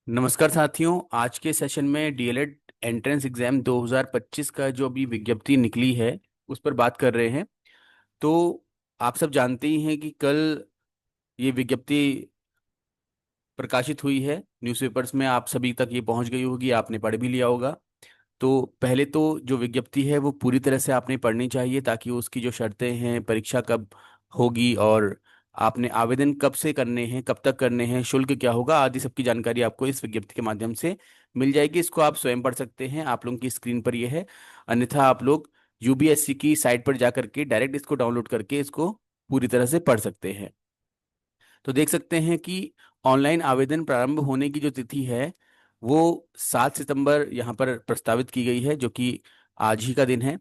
नमस्कार साथियों। आज के सेशन में डीएलएड एंट्रेंस एग्जाम 2025 का जो अभी विज्ञप्ति निकली है उस पर बात कर रहे हैं। तो आप सब जानते ही हैं कि कल ये विज्ञप्ति प्रकाशित हुई है न्यूज़पेपर्स में, आप सभी तक ये पहुंच गई होगी, आपने पढ़ भी लिया होगा। तो पहले तो जो विज्ञप्ति है वो पूरी तरह से आपने पढ़नी चाहिए ताकि उसकी जो शर्तें हैं, परीक्षा कब होगी और आपने आवेदन कब से करने हैं, कब तक करने हैं, शुल्क क्या होगा आदि सबकी जानकारी आपको इस विज्ञप्ति के माध्यम से मिल जाएगी। इसको आप स्वयं पढ़ सकते हैं, आप लोगों की स्क्रीन पर ये है। अन्यथा आप लोग यूबीएससी की साइट पर जा करके डायरेक्ट इसको डाउनलोड करके इसको पूरी तरह से पढ़ सकते हैं। तो देख सकते हैं कि ऑनलाइन आवेदन प्रारंभ होने की जो तिथि है वो 7 सितंबर यहाँ पर प्रस्तावित की गई है, जो कि आज ही का दिन है।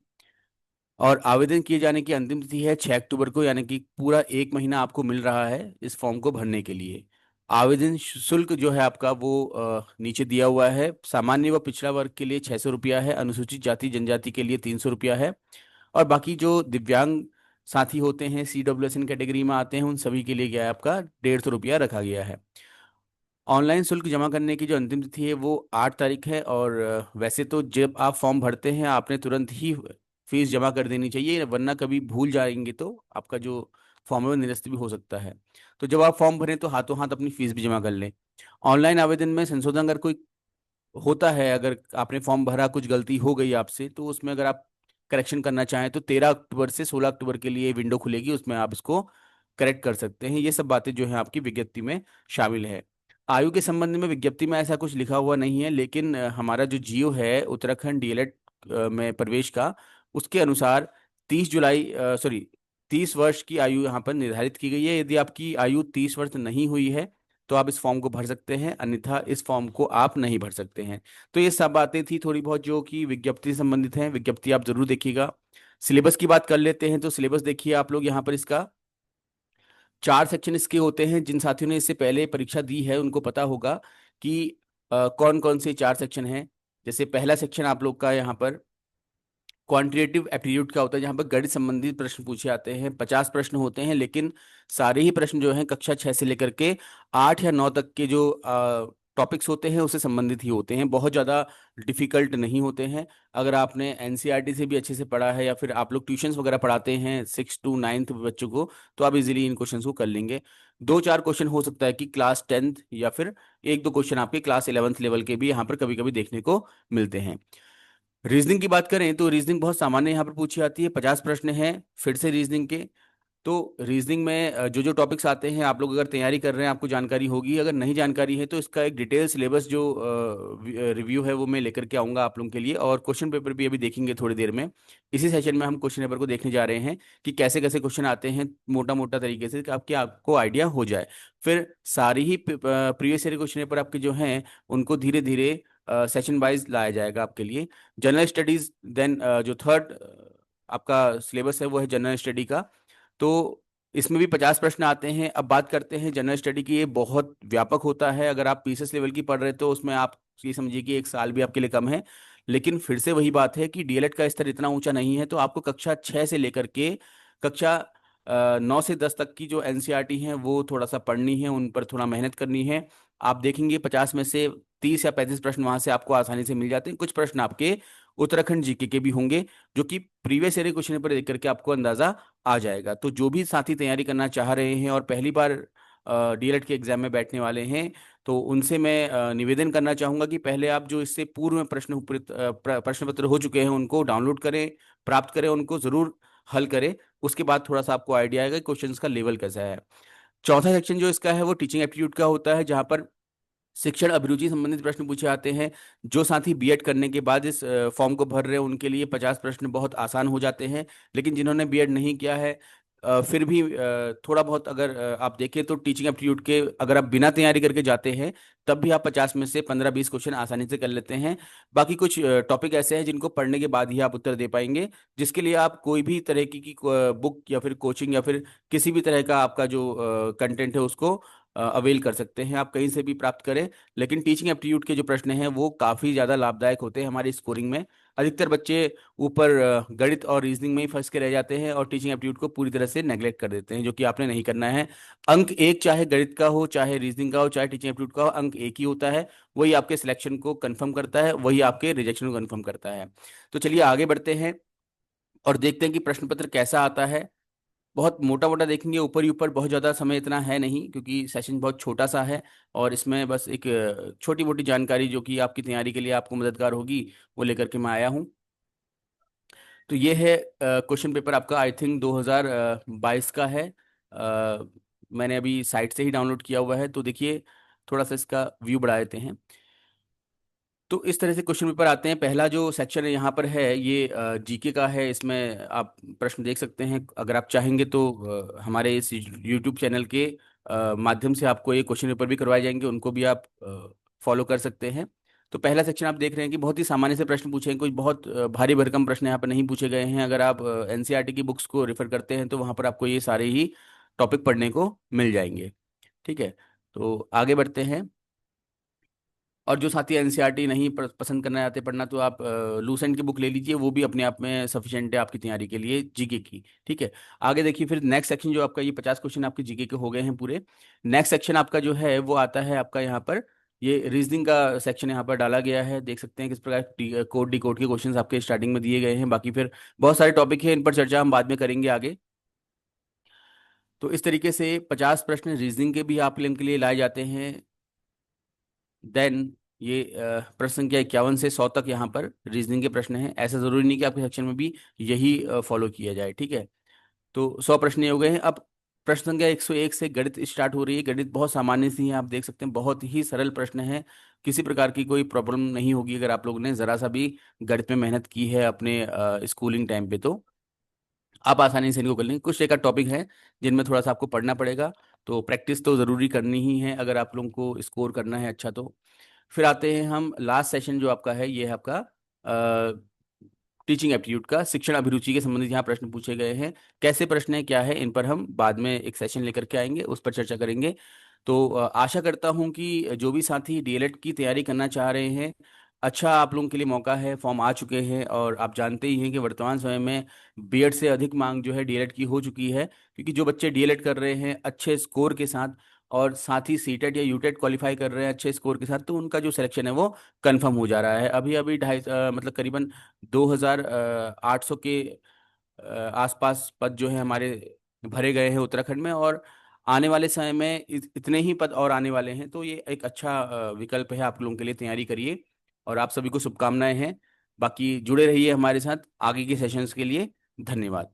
और आवेदन किए जाने की अंतिम तिथि है 6 अक्टूबर को, यानी कि पूरा एक महीना आपको मिल रहा है इस फॉर्म को भरने के लिए। आवेदन शुल्क जो है आपका वो नीचे दिया हुआ है। सामान्य व पिछड़ा वर्ग के लिए 600 रुपया है, अनुसूचित जाति जनजाति के लिए 300 रुपया है, और बाकी जो दिव्यांग साथी होते हैं, CWSN कैटेगरी में आते हैं, उन सभी के लिए क्या है आपका 150 रुपया रखा गया है। ऑनलाइन शुल्क जमा करने की जो अंतिम तिथि है वो 8 तारीख है। और वैसे तो जब आप फॉर्म भरते हैं आपने तुरंत ही फीस जमा कर देनी चाहिए, वरना कभी भूल जाएंगे तो आपका जो फॉर्म है वो निरस्त भी हो सकता है। तो जब आप फॉर्म भरें तो हाथों हाथ अपनी फीस भी जमा कर लें। ऑनलाइन आवेदन में संशोधन अगर कोई होता है, अगर आपने फॉर्म भरा, कुछ गलती हो गई आपसे, तो उसमें अगर आप करेक्शन करना चाहें तो 13 अक्टूबर से 16 अक्टूबर के लिए विंडो खुलेगी, उसमें आप इसको करेक्ट कर सकते हैं। ये सब बातें जो है आपकी विज्ञप्ति में शामिल है। आयु के संबंध में विज्ञप्ति में ऐसा कुछ लिखा हुआ नहीं है, लेकिन हमारा जो जियो है उत्तराखंड डीएलएड में प्रवेश का, उसके अनुसार 30 जुलाई, सॉरी, 30 वर्ष की आयु यहाँ पर निर्धारित की गई है। यदि आपकी आयु 30 वर्ष नहीं हुई है तो आप इस फॉर्म को भर सकते हैं, अन्यथा इस फॉर्म को आप नहीं भर सकते हैं। तो ये सब बातें थी थोड़ी बहुत जो कि विज्ञप्ति से संबंधित हैं। विज्ञप्ति आप जरूर देखिएगा। सिलेबस की बात कर लेते हैं। तो सिलेबस देखिए आप लोग यहाँ पर, इसका 4 सेक्शन इसके होते हैं। जिन साथियों ने इससे पहले परीक्षा दी है उनको पता होगा कि कौन कौन से 4 सेक्शन हैं। जैसे पहला सेक्शन आप लोग का यहाँ पर क्वांटिटेटिव एप्टीट्यूड का होता है, जहाँ पर गणित संबंधित प्रश्न पूछे जाते हैं। 50 प्रश्न होते हैं, लेकिन सारे ही प्रश्न जो हैं कक्षा 6 से लेकर के 8 या 9 तक के जो टॉपिक्स होते हैं उससे संबंधित ही होते हैं, बहुत ज़्यादा डिफिकल्ट नहीं होते हैं। अगर आपने एनसीईआरटी से भी अच्छे से पढ़ा है या फिर आप लोग ट्यूशंस वगैरह पढ़ाते हैं 6 to 9 बच्चों को, तो आप इजीली इन क्वेश्चंस को कर लेंगे। 2-4 क्वेश्चन हो सकता है कि क्लास 10th, या फिर 1-2 क्वेश्चन आपके क्लास 11th लेवल के भी यहाँ पर कभी कभी देखने को मिलते हैं। रीजनिंग की बात करें तो रीजनिंग बहुत सामान्य यहाँ पर पूछी जाती है। 50 प्रश्न हैं फिर से रीजनिंग के। तो रीजनिंग में जो जो टॉपिक्स आते हैं, आप लोग अगर तैयारी कर रहे हैं आपको जानकारी होगी, अगर नहीं जानकारी है तो इसका एक डिटेल सिलेबस जो रिव्यू है वो मैं लेकर के आऊँगा आप लोगों के लिए। और क्वेश्चन पेपर भी अभी देखेंगे थोड़ी देर में। इसी सेशन में हम क्वेश्चन पेपर को देखने जा रहे हैं कि कैसे कैसे क्वेश्चन आते हैं, मोटा मोटा तरीके से, कि आपको आइडिया हो जाए। फिर सारी ही प्रीवियस ईयर क्वेश्चन पेपर आपके जो हैं उनको धीरे धीरे सेशन वाइज लाया जाएगा आपके लिए। जनरल स्टडीज देन जो थर्ड आपका सिलेबस है वो है जनरल स्टडी का। तो इसमें भी 50 प्रश्न आते हैं। अब बात करते हैं जनरल स्टडी की। ये बहुत व्यापक होता है। अगर आप पीसीएस लेवल की पढ़ रहे तो उसमें आप ये समझिए कि एक साल भी आपके लिए कम है। लेकिन फिर से वही बात है कि डीएलएड का स्तर इतना ऊंचा नहीं है, तो आपको कक्षा 6 से लेकर के कक्षा 9 से 10 तक की जो एनसीईआरटी हैं वो थोड़ा सा पढ़नी है, उन पर थोड़ा मेहनत करनी है। आप देखेंगे 50 में से 30 या 35 प्रश्न वहां से आपको आसानी से मिल जाते हैं। कुछ प्रश्न आपके उत्तराखंड जीके के भी होंगे, जो कि प्रीवियस ईयर क्वेश्चन पेपर देख करके आपको अंदाजा आ जाएगा। तो जो भी साथी तैयारी करना चाह रहे हैं और पहली बार डीएलएड के एग्जाम में बैठने वाले हैं, तो उनसे मैं निवेदन करना चाहूंगा कि पहले आप जो इससे पूर्व में प्रश्न पत्र हो चुके हैं उनको डाउनलोड करें, प्राप्त करें, उनको जरूर हल करें। उसके बाद थोड़ा सा आपको आइडिया आएगा कि क्वेश्चंस का लेवल कैसा है। चौथा सेक्शन जो इसका है वो टीचिंग एप्टीट्यूड का होता है, जहाँ पर शिक्षण अभिरुचि संबंधित प्रश्न पूछे जाते हैं। जो साथी बीएड करने के बाद इस फॉर्म को भर रहे हैं उनके लिए 50 प्रश्न बहुत आसान हो जाते हैं। लेकिन जिन्होंने बीएड नहीं किया है, फिर भी थोड़ा बहुत अगर आप देखें तो टीचिंग एप्टीट्यूड के अगर आप बिना तैयारी करके जाते हैं तब भी आप 50 में से 15-20 क्वेश्चन आसानी से कर लेते हैं। बाकी कुछ टॉपिक ऐसे हैं जिनको पढ़ने के बाद ही आप उत्तर दे पाएंगे, जिसके लिए आप कोई भी तरह की बुक या फिर कोचिंग या फिर किसी भी तरह का आपका जो कंटेंट है उसको अवेल कर सकते हैं, आप कहीं से भी प्राप्त करें। लेकिन टीचिंग एप्टीट्यूड के जो प्रश्न हैं वो काफ़ी ज़्यादा लाभदायक होते हैं हमारी स्कोरिंग में। अधिकतर बच्चे ऊपर गणित और रीजनिंग में ही फंस के रह जाते हैं और टीचिंग एप्टीट्यूड को पूरी तरह से नेग्लेक्ट कर देते हैं, जो कि आपने नहीं करना है। अंक एक, चाहे गणित का हो, चाहे रीजनिंग का हो, चाहे टीचिंग एप्टीट्यूड का हो, अंक एक ही होता है। वही आपके सिलेक्शन को कंफर्म करता है, वही आपके रिजेक्शन को कंफर्म करता है। तो चलिए आगे बढ़ते हैं और देखते हैं कि प्रश्न पत्र कैसा आता है। बहुत मोटा मोटा देखेंगे, ऊपर ही ऊपर, बहुत ज़्यादा समय इतना है नहीं क्योंकि सेशन बहुत छोटा सा है। और इसमें बस एक छोटी मोटी जानकारी जो कि आपकी तैयारी के लिए आपको मददगार होगी, वो लेकर के मैं आया हूँ। तो ये है क्वेश्चन पेपर आपका, आई थिंक 2022 का है। मैंने अभी साइट से ही डाउनलोड किया हुआ है, तो देखिए थोड़ा सा इसका व्यू बढ़ा देते हैं। तो इस तरह से क्वेश्चन पेपर आते हैं। पहला जो सेक्शन है यहाँ पर है, ये जीके का है। इसमें आप प्रश्न देख सकते हैं। अगर आप चाहेंगे तो हमारे इस यूट्यूब चैनल के माध्यम से आपको ये क्वेश्चन पेपर भी करवाए जाएंगे, उनको भी आप फॉलो कर सकते हैं। तो पहला सेक्शन आप देख रहे हैं कि बहुत ही सामान्य से प्रश्न पूछे हैं, कोई बहुत भारी भरकम प्रश्न यहाँ पर नहीं पूछे गए हैं। अगर आप एनसीईआरटी की बुक्स को रेफर करते हैं तो वहाँ पर आपको ये सारे ही टॉपिक पढ़ने को मिल जाएंगे। ठीक है, तो आगे बढ़ते हैं। और जो साथी एनसीईआरटी नहीं पसंद करना चाहते पढ़ना, तो आप लूसेंट की बुक ले लीजिए, वो भी अपने आप में सफिशिएंट है आपकी तैयारी के लिए जीके की। ठीक है, आगे देखिए फिर नेक्स्ट सेक्शन जो आपका, ये 50 क्वेश्चन आपके जीके के हो गए हैं पूरे। नेक्स्ट सेक्शन आपका जो है वो आता है आपका यहाँ पर, ये रीजनिंग का सेक्शन यहाँ पर डाला गया है। देख सकते हैं किस प्रकार कोड डी कोड के क्वेश्चन आपके स्टार्टिंग में दिए गए हैं। बाकी फिर बहुत सारे टॉपिक है, इन पर चर्चा हम बाद में करेंगे आगे। तो इस तरीके से 50 प्रश्न रीजनिंग के भी आप के लिए लाए जाते हैं। देन ये प्रश्न संख्या 51 से 100 तक यहाँ पर रीजनिंग के प्रश्न हैं। ऐसा जरूरी नहीं कि आपके सेक्शन में भी यही फॉलो किया जाए। ठीक है, तो 100 प्रश्न ये हो गए हैं। अब प्रश्न संख्या 101 से गणित स्टार्ट हो रही है। गणित बहुत सामान्य सी है, आप देख सकते हैं, बहुत ही सरल प्रश्न है। किसी प्रकार की कोई प्रॉब्लम नहीं होगी अगर आप लोगों ने जरा सा भी गणित में मेहनत की है अपने स्कूलिंग टाइम पे, तो आप आसानी से इनको कर लेंगे। कुछ एक टॉपिक है जिनमें थोड़ा सा आपको पढ़ना पड़ेगा, तो प्रैक्टिस तो ज़रूरी करनी ही है अगर आप लोगों को स्कोर करना है अच्छा। तो फिर आते हैं हम लास्ट सेशन जो आपका है, ये है आपका टीचिंग एप्टीट्यूड का, शिक्षण अभिरुचि के संबंधित यहाँ प्रश्न पूछे गए हैं। कैसे प्रश्न है, क्या है, इन पर हम बाद में एक सेशन लेकर के आएंगे, उस पर चर्चा करेंगे। तो आशा करता हूँ कि जो भी साथी डीएलएड की तैयारी करना चाह रहे हैं, अच्छा आप लोगों के लिए मौका है। फॉर्म आ चुके हैं और आप जानते ही हैं कि वर्तमान समय में बीएड से अधिक मांग जो है डीएलएड की हो चुकी है, क्योंकि जो बच्चे डीएलएड कर रहे हैं अच्छे स्कोर के साथ, और साथ ही सीटेट या यूटेट क्वालिफाई कर रहे हैं अच्छे स्कोर के साथ, तो उनका जो सिलेक्शन है वो कंफर्म हो जा रहा है। अभी अभी मतलब करीबन 2800 के आसपास पद जो है हमारे भरे गए हैं उत्तराखंड में, और आने वाले समय में इतने ही पद और आने वाले हैं। तो ये एक अच्छा विकल्प है, आप लोगों के लिए तैयारी करिए। और आप सभी को शुभकामनाएं हैं। बाकी जुड़े रहिए हमारे साथ आगे के सेशंस के लिए। धन्यवाद।